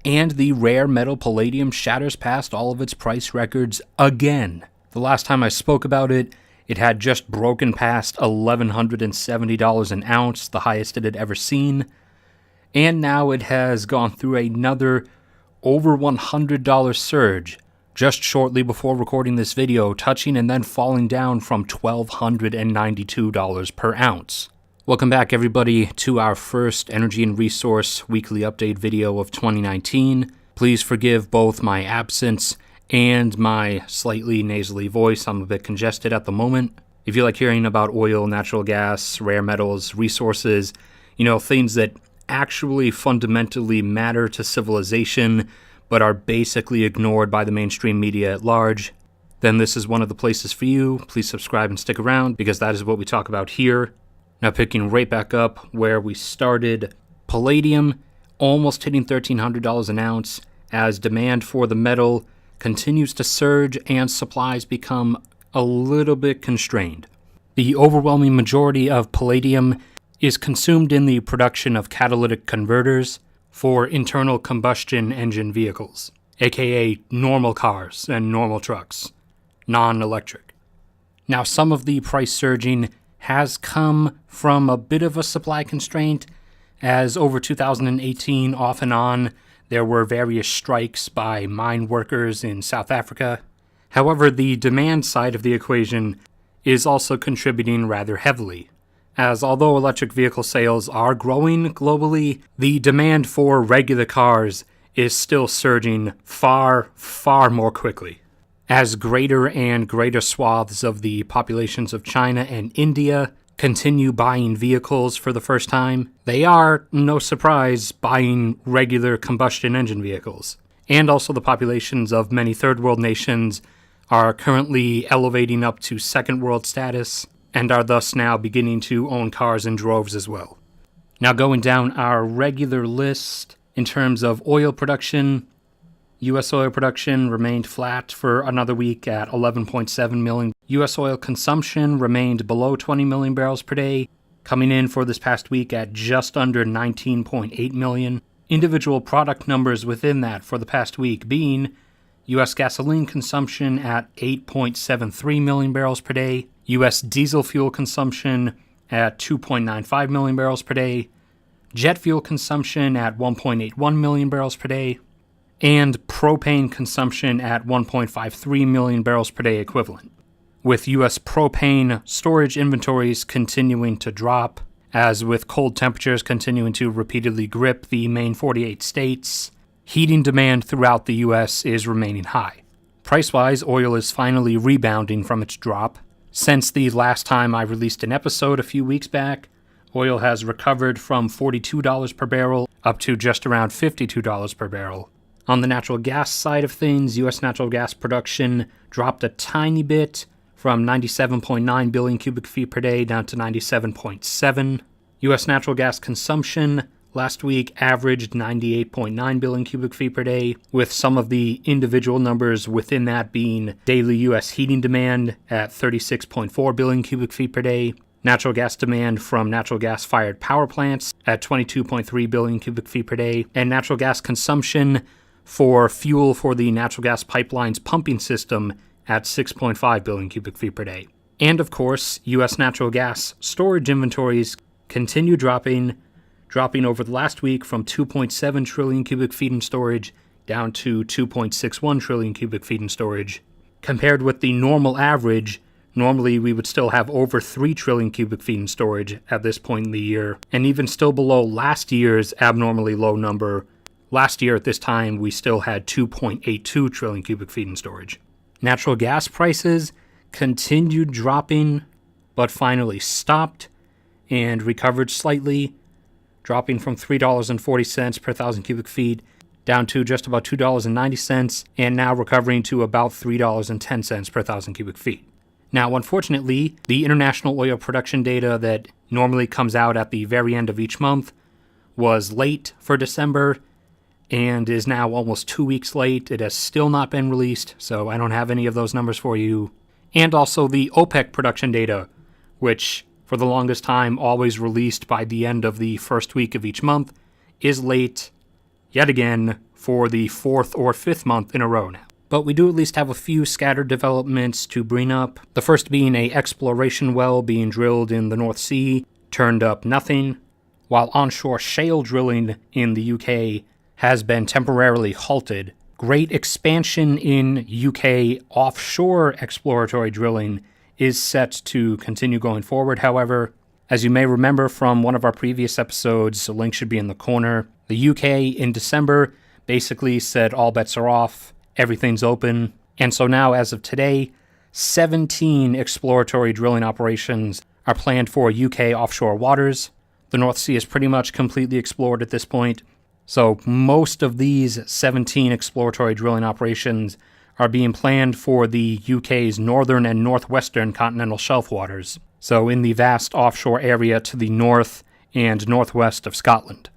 And the rare metal palladium shatters past all of its price records again. The last time I spoke about it, it had just broken past $1,170 an ounce, the highest it had ever seen. And now it has gone through another over $100 surge just shortly before recording this video, touching and then falling down from $1,292 per ounce. Welcome back, everybody, to our first Energy and Resource weekly update video of 2019. Please forgive both my absence and my slightly nasally voice. I'm a bit congested at the moment. If you like hearing about oil, natural gas, rare metals, resources, things that actually fundamentally matter to civilization but are basically ignored by the mainstream media at large, then this is one of the places for you. Please subscribe and stick around, because that is what we talk about here. Now, picking right back up where we started, palladium almost hitting $1,300 an ounce as demand for the metal continues to surge and supplies become a little bit constrained. The overwhelming majority of palladium is consumed in the production of catalytic converters for internal combustion engine vehicles, aka normal cars and normal trucks, non-electric. Now, some of the price surging has come from a bit of a supply constraint, as over 2018, off and on, there were various strikes by mine workers in South Africa. However, the demand side of the equation is also contributing rather heavily, as although electric vehicle sales are growing globally, the demand for regular cars is still surging far, far more quickly. As greater and greater swaths of the populations of China and India continue buying vehicles for the first time, they are, no surprise, buying regular combustion engine vehicles. And also the populations of many third world nations are currently elevating up to second world status and are thus now beginning to own cars in droves as well. Now, going down our regular list in terms of oil production, U.S. oil production remained flat for another week at 11.7 million. U.S. oil consumption remained below 20 million barrels per day, coming in for this past week at just under 19.8 million. Individual product numbers within that for the past week being U.S. gasoline consumption at 8.73 million barrels per day, U.S. diesel fuel consumption at 2.95 million barrels per day, jet fuel consumption at 1.81 million barrels per day, and propane consumption at 1.53 million barrels per day equivalent, with U.S. propane storage inventories continuing to drop, as with cold temperatures continuing to repeatedly grip the main 48 states, heating demand throughout the U.S. is remaining high. Price-wise, oil is finally rebounding from its drop. Since the last time I released an episode a few weeks back, oil has recovered from $42 per barrel up to just around $52 per barrel. On the natural gas side of things, U.S. natural gas production dropped a tiny bit from 97.9 billion cubic feet per day down to 97.7. U.S. natural gas consumption last week averaged 98.9 billion cubic feet per day, with some of the individual numbers within that being daily U.S. heating demand at 36.4 billion cubic feet per day, natural gas demand from natural gas-fired power plants at 22.3 billion cubic feet per day, and natural gas consumption for fuel for the natural gas pipeline's pumping system at 6.5 billion cubic feet per day. And of course, U.S. natural gas storage inventories continue dropping over the last week from 2.7 trillion cubic feet in storage down to 2.61 trillion cubic feet in storage. Compared with the normal average, normally we would still have over 3 trillion cubic feet in storage at this point in the year, and even still below last year's abnormally low number. Last year at this time, we still had 2.82 trillion cubic feet in storage. Natural gas prices continued dropping, but finally stopped and recovered slightly, dropping from $3.40 per thousand cubic feet down to just about $2.90, and now recovering to about $3.10 per thousand cubic feet. Now, unfortunately, the international oil production data that normally comes out at the very end of each month was late for December and is now almost 2 weeks late. It has still not been released, so I don't have any of those numbers for you. And also the OPEC production data, which for the longest time always released by the end of the first week of each month, is late yet again for the 4th or 5th month in a row now. But we do at least have a few scattered developments to bring up. The first being an exploration well being drilled in the North Sea, turned up nothing, while onshore shale drilling in the UK has been temporarily halted. Great expansion in UK offshore exploratory drilling is set to continue going forward, however. As you may remember from one of our previous episodes, the link should be in the corner, the UK in December basically said all bets are off, everything's open, and so now as of today, 17 exploratory drilling operations are planned for UK offshore waters. The North Sea is pretty much completely explored at this point, so most of these 17 exploratory drilling operations are being planned for the UK's northern and northwestern continental shelf waters, so in the vast offshore area to the north and northwest of Scotland,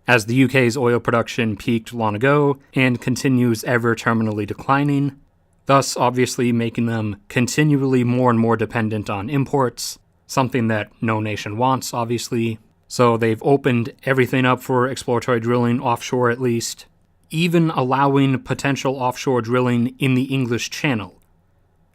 as the UK's oil production peaked long ago and continues ever terminally declining, thus obviously making them continually more and more dependent on imports, something that no nation wants, obviously. So they've opened everything up for exploratory drilling, offshore at least, even allowing potential offshore drilling in the English Channel,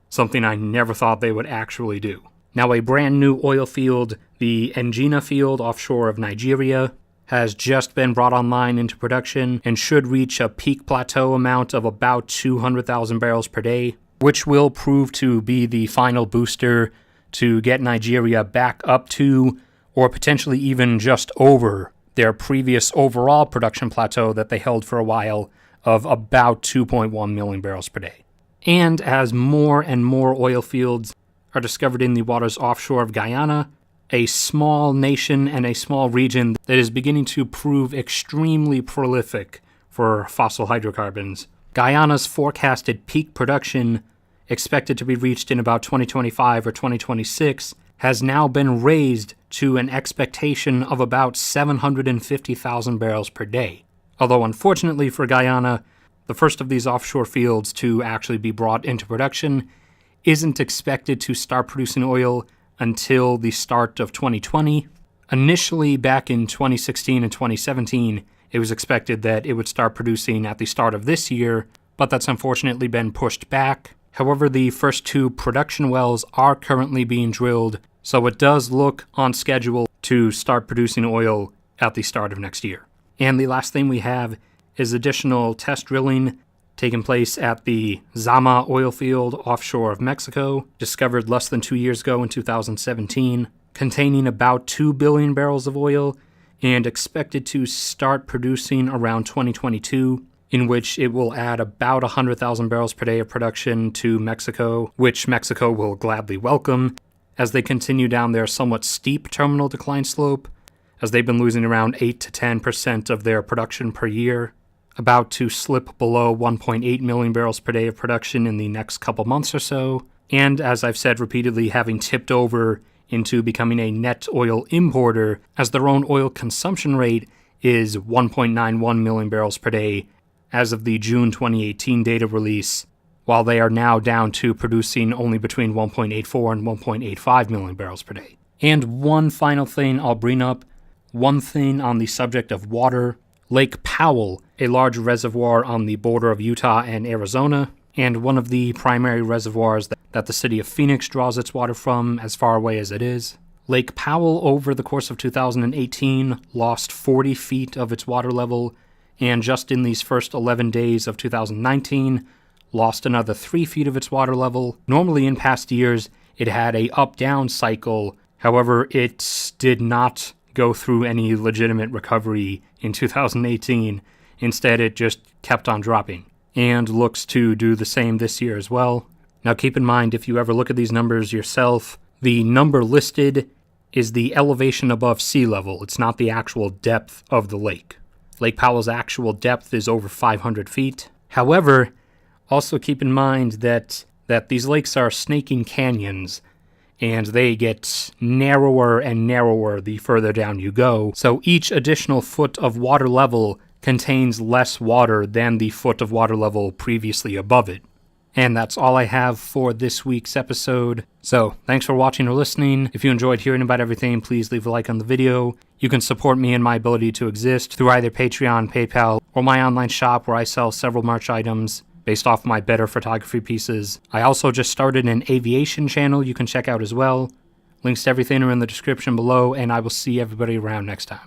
something I never thought they would actually do. Now, a brand new oil field, the Engina field offshore of Nigeria, has just been brought online into production and should reach a peak plateau amount of about 200,000 barrels per day, which will prove to be the final booster to get Nigeria back up to, or potentially even just over, their previous overall production plateau that they held for a while of about 2.1 million barrels per day. And as more and more oil fields are discovered in the waters offshore of Guyana, a small nation and a small region that is beginning to prove extremely prolific for fossil hydrocarbons, Guyana's forecasted peak production, expected to be reached in about 2025 or 2026, has now been raised to an expectation of about 750,000 barrels per day. Although unfortunately for Guyana, the first of these offshore fields to actually be brought into production isn't expected to start producing oil until the start of 2020. Initially, back in 2016 and 2017, it was expected that it would start producing at the start of this year, but that's unfortunately been pushed back. However, the first 2 production wells are currently being drilled, so it does look on schedule to start producing oil at the start of next year. And the last thing we have is additional test drilling taking place at the Zama oil field offshore of Mexico, discovered less than 2 years ago in 2017, containing about 2 billion barrels of oil, and expected to start producing around 2022, in which it will add about 100,000 barrels per day of production to Mexico, which Mexico will gladly welcome, as they continue down their somewhat steep terminal decline slope, as they've been losing around 8 to 10% of their production per year, about to slip below 1.8 million barrels per day of production in the next couple months or so, and as I've said repeatedly, having tipped over into becoming a net oil importer, as their own oil consumption rate is 1.91 million barrels per day as of the June 2018 data release, while they are now down to producing only between 1.84 and 1.85 million barrels per day. And one final thing I'll bring up, one thing on the subject of water. Lake Powell, a large reservoir on the border of Utah and Arizona, and one of the primary reservoirs that the city of Phoenix draws its water from, as far away as it is. Lake Powell, over the course of 2018, lost 40 feet of its water level, and just in these first 11 days of 2019, lost another 3 feet of its water level. Normally in past years, it had a up-down cycle, however, it did not go through any legitimate recovery in 2018. Instead, it just kept on dropping, and looks to do the same this year as well. Now keep in mind, if you ever look at these numbers yourself, the number listed is the elevation above sea level. It's not the actual depth of the lake. Lake Powell's actual depth is over 500 feet. However, also keep in mind that these lakes are snaking canyons, and they get narrower and narrower the further down you go, so each additional foot of water level contains less water than the foot of water level previously above it. And that's all I have for this week's episode. So, thanks for watching or listening. If you enjoyed hearing about everything, please leave a like on the video. You can support me and my ability to exist through either Patreon, PayPal, or my online shop where I sell several merch items based off my better photography pieces. I also just started an aviation channel you can check out as well. Links to everything are in the description below, and I will see everybody around next time.